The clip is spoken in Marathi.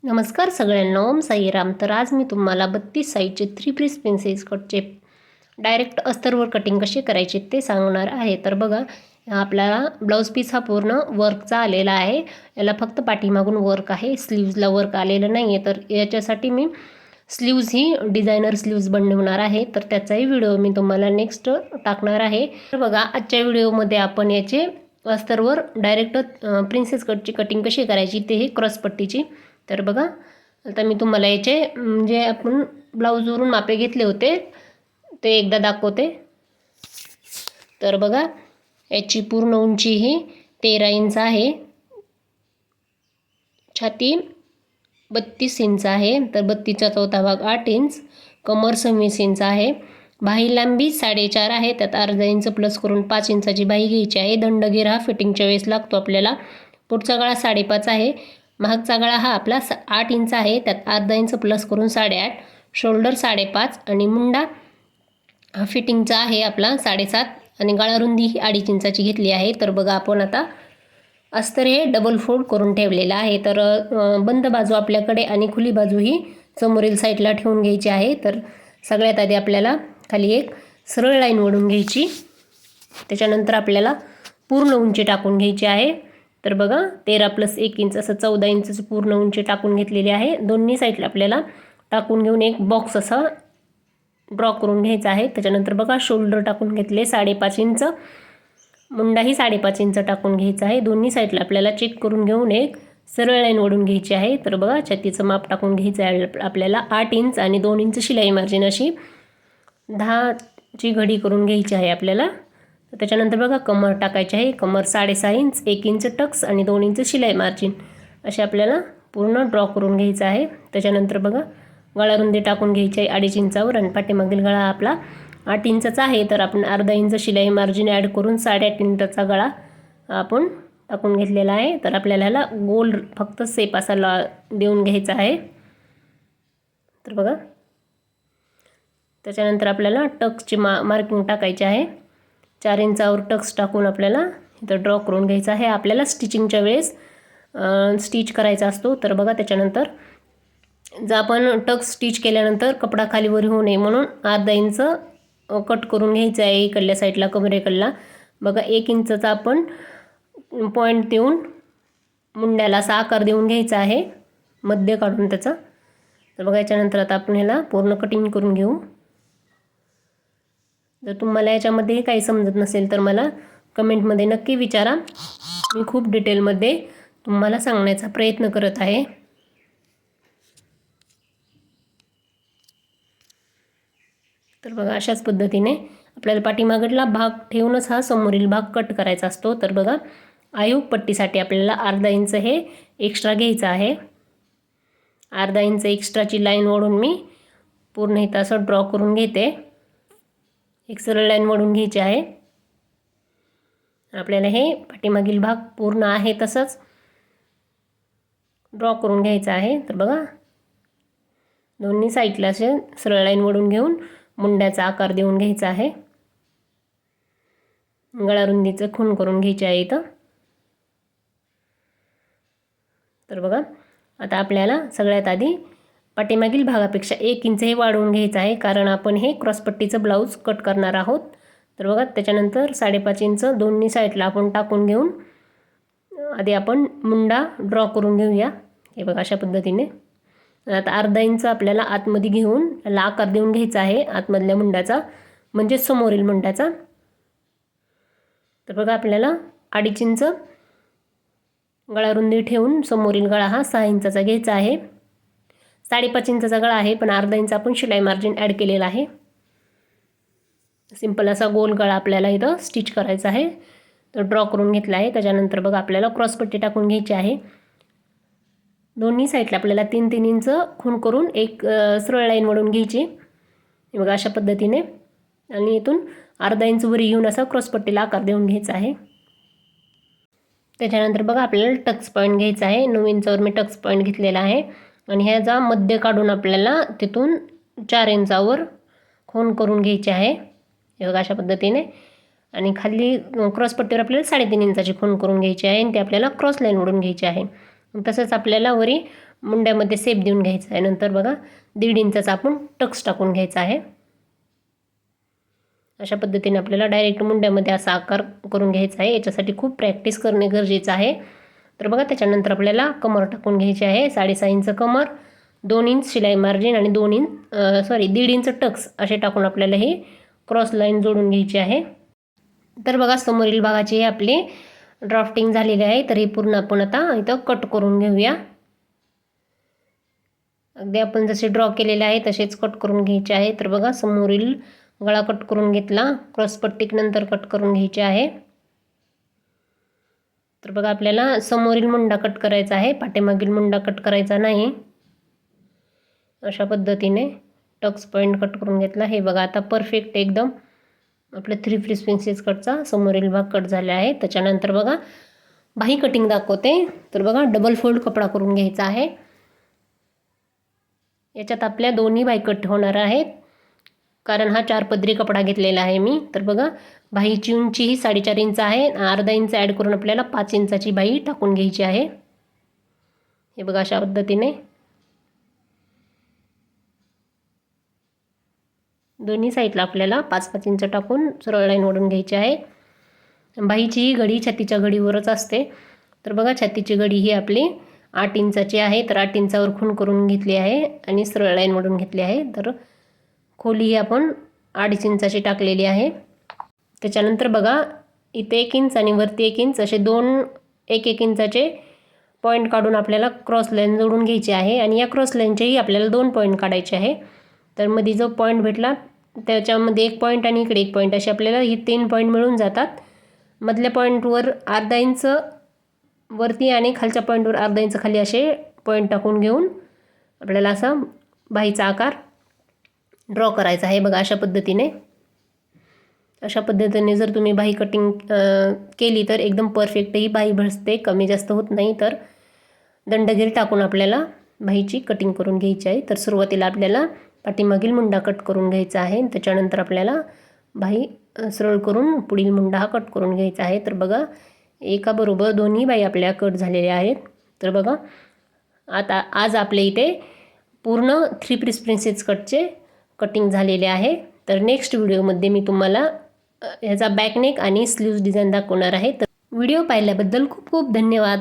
नमस्कार सगळ्यांना, ओम साईराम. तर आज मी तुम्हाला 32 साईजचे 3 पीस प्रिन्सेस कटचे डायरेक्ट अस्तरवर कटिंग कसे करायचे ते सांगणार आहे. तर बघा, आपल्याला ब्लाऊज पीस हा पूर्ण वर्कचा आलेला आहे. याला फक्त पाठीमागून वर्क आहे, स्लीव्जला वर्क आलेलं नाही आहे. तर याच्यासाठी मी स्लीव्ज ही डिझायनर स्लीव्ज बनवणार आहे. तर त्याचाही व्हिडिओ मी तुम्हाला नेक्स्ट टाकणार आहे. तर बघा, आजच्या व्हिडिओमध्ये आपण याचे अस्तरवर डायरेक्ट प्रिन्सेस कटची कटिंग कशी करायची ते हे क्रॉसपट्टीची. तर बघा, आता मी तुम्हाला याचे जे आपण ब्लाऊजवरून मापे घेतले होते ते एकदा दाखवते. तर बघा, याची पूर्ण उंची ही 13 इंच आहे, छाती 32 इंच आहे, तर 32चा चौथा भाग 8 इंच, कमर 26 इंच आहे, बाही लांबी 4.5 आहे, त्यात अर्धा इंच प्लस करून 5 इंचाची बाही घ्यायची आहे. दंडगेर हा फिटिंगच्या वेळेस लागतो आपल्याला. पुढचा गळा 5.5 आहे, मागचा गळा हा आपला 8 इंच आहे, त्यात अर्धा इंच प्लस करून 8.5, शोल्डर 5.5 आणि मुंडा हा फिटिंगचा आहे आपला 7.5 आणि गळा रुंदी ही 2.5 इंचाची घेतली आहे. तर बघा, आपण आता अस्तर हे डबल फोल्ड करून ठेवलेलं आहे. तर बंद बाजू आपल्याकडे आणि खुली बाजू ही समोरील साईडला ठेवून घ्यायची आहे. तर सगळ्यात आधी आपल्याला खाली एक सरळ लाईन ओढून घ्यायची, त्याच्यानंतर आपल्याला पूर्ण उंची टाकून घ्यायची आहे. तर बघा, 13 + 1 इंच असं 14 इंचची पूर्ण उंची टाकून घेतलेली आहे. दोन्ही साईडला आपल्याला टाकून घेऊन एक बॉक्स असा ड्रॉ करून घ्यायचा आहे. त्याच्यानंतर बघा, शोल्डर टाकून घेतले 5.5 इंच, मुंडाही 5.5 इंच टाकून घ्यायचा आहे. दोन्ही साईडला आपल्याला चेक करून घेऊन एक सरळ लाईन ओढून घ्यायची आहे. तर बघा, छातीचं माप टाकून घ्यायचं आहे आपल्याला 8 इंच आणि 2 इंच शिलाई मार्जिन अशी 10ची घडी करून घ्यायची आहे आपल्याला. त्याच्यानंतर बघा, कमर टाकायची आहे, कमर 6.5 इंच, 1 इंच टक्स आणि 2 इंच शिलाई मार्जिन असे आपल्याला पूर्ण ड्रॉ करून घ्यायचं आहे. त्याच्यानंतर बघा, गळा रुंदी टाकून घ्यायची आहे 2.5 इंचावर आणि पाठीमागील गळा आपला 8 इंचाचा आहे. तर आपण अर्धा इंच शिलाई मार्जिन ॲड करून 8.5 इंचाचा गळा आपण टाकून घेतलेला आहे. तर आपल्याला ह्याला गोल फक्त सेप असा देऊन घ्यायचा आहे. तर बघा, त्याच्यानंतर आपल्याला टक्सची मार्किंग टाकायची आहे. 4 इंचावर टक्स टाकून आपल्याला इथं ड्रॉ करून घ्यायचा आहे. आपल्याला स्टिचिंगच्या वेळेस स्टिच करायचा असतो. तर बघा, त्याच्यानंतर जर आपण टक्स स्टिच केल्यानंतर कपडा खालीवर होऊ नये म्हणून अर्धा इंच कट करून घ्यायचं आहे इकडल्या साईडला कमरेकडला. बघा, 1 इंचचा आपण पॉईंट देऊन मुंड्याला असा आकार देऊन घ्यायचा आहे, मध्य काढून त्याचा. तर बघा, याच्यानंतर आता आपण ह्याला पूर्ण कटिंग करून घेऊ. जर तुम्हाला याच्यामध्ये काही समजत नसेल तर मला कमेंटमध्ये नक्की विचारा. मी खूप डिटेलमध्ये तुम्हाला सांगण्याचा प्रयत्न करत आहे. तर बघा, अशाच पद्धतीने आपल्याला पाठीमागडला भाग ठेवूनच हा समोरील भाग कट करायचा असतो. तर बघा, आयोग पट्टीसाठी आपल्याला अर्धा इंच हे एक्स्ट्रा घ्यायचं आहे. अर्धा इंच एक्स्ट्राची लाईन ओढून मी पूर्ण इथं असं ड्रॉ करून घेते. एक सरळ लाईन ओढून घ्यायची आहे. आपल्याला हे पाठीमागील भाग पूर्ण आहे तसंच ड्रॉ करून घ्यायचं आहे. तर बघा, दोन्ही साईडला असे सरळ लाईन ओढून घेऊन मुंड्याचा आकार देऊन घ्यायचा आहे. गळा रुंदीचं खूण करून घ्यायची आहे इथं. तर बघा, आता आपल्याला सगळ्यात आधी पाठीमागील भागापेक्षा 1 इंच हे वाढवून घ्यायचं आहे, कारण आपण हे क्रॉसपट्टीचं ब्लाऊज कट करणार आहोत. तर बघा, त्याच्यानंतर 5.5 इंच दोन्ही साईडला आपण टाकून घेऊन आधी आपण मुंडा ड्रॉ करून घेऊया. हे बघा, अशा पद्धतीने. आता अर्धा इंच आपल्याला आतमध्ये घेऊन त्याला आकार देऊन घ्यायचा आहे आतमधल्या मुंड्याचा, म्हणजे समोरील मुंड्याचा. तर बघा, आपल्याला 2.5 इंच गळा रुंदी ठेवून समोरील गळा हा 6 इंचाचा घ्यायचा आहे. 5.5 इंचाचा गळा आहे, पण अर्धा इंच आपण शिलाई मार्जिन ॲड केलेला आहे. सिंपल असा गोल गळा आपल्याला इथं स्टिच करायचा आहे. तर ड्रॉ करून घेतला आहे. त्याच्यानंतर बघा, आपल्याला क्रॉसपट्टी टाकून घ्यायची आहे. दोन्ही साईडला आपल्याला 3-3 इंच खूण करून एक सरळ लाईन ओढून घ्यायची. हे बघा, अशा पद्धतीने. आणि इथून अर्धा इंच वरी घेऊन असा क्रॉसपट्टीला आकार देऊन घ्यायचा आहे. त्याच्यानंतर बघा, आपल्याला टक्स पॉईंट घ्यायचा आहे. 9 इंचावर मी टक्स पॉईंट घेतलेला आहे आणि ह्याचा मध्य काढून आपल्याला तिथून 4 इंचावर खूण करून घ्यायची आहे. हे बघा, अशा पद्धतीने. आणि खाली क्रॉसपट्टीवर आपल्याला 3.5 इंचाची खूण करून घ्यायची आहे आणि ते आपल्याला क्रॉस लाईन ओढून घ्यायची आहे. तसंच आपल्याला वरी मुंड्यामध्ये सेप देऊन घ्यायचा आहे. नंतर बघा 1.5 इंचाचा आपण टक्स टाकून घ्यायचा आहे. अशा पद्धतीने आपल्याला डायरेक्ट मुंड्यामध्ये असा आकार करून घ्यायचा आहे. याच्यासाठी खूप प्रॅक्टिस करणे गरजेचं आहे. तर बघा त्याच्यानंतर आपल्याला कमर टाकून घ्यायची आहे. 6.5 इंच कमर, 2 इंच शिलाई मार्जिन आणि 1.5 इंच टक्स असे टाकून आपल्याला ही क्रॉस लाईन जोडून घ्यायची आहे. तर बघा समोरील भागाची हे आपली ड्राफ्टिंग झालेली आहे. तर हे पूर्ण आपण आता इथं कट करून घेऊया. अगदी आपण जसे ड्रॉ केलेले आहे तसेच कट करून घ्यायचे आहे. तर बघा समोरील गळा कट करून घेतला, क्रॉस पट्टीक नंतर कट करून घ्यायचे आहे. तर बघा आपल्याला समोरील मुंडा कट करायचा आहे, पाठीमागील मुंडा कट करायचा नाही. अशा पद्धतीने टक्स पॉईंट कट करून घेतला. हे बघा आता परफेक्ट एकदम आपलं 3 पीस प्रिन्सेस कटचा समोरील भाग कट झाला आहे. त्याच्यानंतर बघा बाही कटिंग दाखवते. तर बघा डबल फोल्ड कपडा करून घ्यायचा आहे. याच्यात आपल्या दोन्ही बाही कट होणार आहेत, कारण हा 4 पदरी कपडा घेतलेला आहे मी. तर बघा बाहीची उंची ही 4.5 इंच आहे. अर्धा इंच ॲड करून आपल्याला 5 इंचाची बाही टाकून घ्यायची आहे. हे बघा अशा पद्धतीने दोन्ही साईडला आपल्याला 5-5 इंच टाकून सरळ लाईन ओढून घ्यायची आहे. बाहीची घडी छातीच्या घडीवरच असते. तर बघा छातीची घडी ही आपली 8 इंचाची आहे. तर 8 इंचावर खूण करून घेतली आहे आणि सरळ लाईन ओढून घेतली आहे. तर खोली ही आपण 2.5 इंचाची टाकलेली आहे. त्याच्यानंतर बघा इथे 1 इंच आणि वरती 1 इंच असे 2 1-1 इंचाचे पॉईंट काढून आपल्याला क्रॉस लाईन जोडून घ्यायची आहे. आणि या क्रॉस लाईनचेही आपल्याला 2 पॉईंट काढायचे आहे. तर मध्ये जो पॉईंट भेटला त्याच्यामध्ये 1 पॉईंट आणि इकडे 1 पॉईंट असे आपल्याला ही 3 पॉईंट मिळून जातात. मधल्या पॉईंटवर अर्धा इंच वरती आणि खालच्या पॉईंटवर अर्धा इंच खाली असे पॉईंट टाकून घेऊन आपल्याला असा बाहीचा आकार ड्रॉ करायचा आहे. बघा अशा पद्धतीने जर तुम्ही बाही कटिंग केली तर एकदम परफेक्ट ही बाही बसते, कमी जास्त होत नाही. तर दंडगिरी टाकून आपल्याला बाहीची कटिंग करून घ्यायची आहे. तर सुरुवातीला आपल्याला पाठीमागील मुंडा कट करून घ्यायचा आहे. त्याच्यानंतर आपल्याला बाही सरळ करून पुढील मुंडा हा कट करून घ्यायचा आहे. तर बघा एकाबरोबर दोन्ही बाही आपल्या कट झालेल्या आहेत. तर बघा आता आज आपल्या इथे पूर्ण 3 पीस प्रिन्सेस कटचे कटिंग झालेले आहे. तर नेक्स्ट व्हिडिओमध्ये मी तुम्हाला ह्याचा बॅकनेक आणि स्लीव्ज डिझाईन दाखवणार आहे. तर व्हिडिओ पाहिल्याबद्दल खूप खूप धन्यवाद.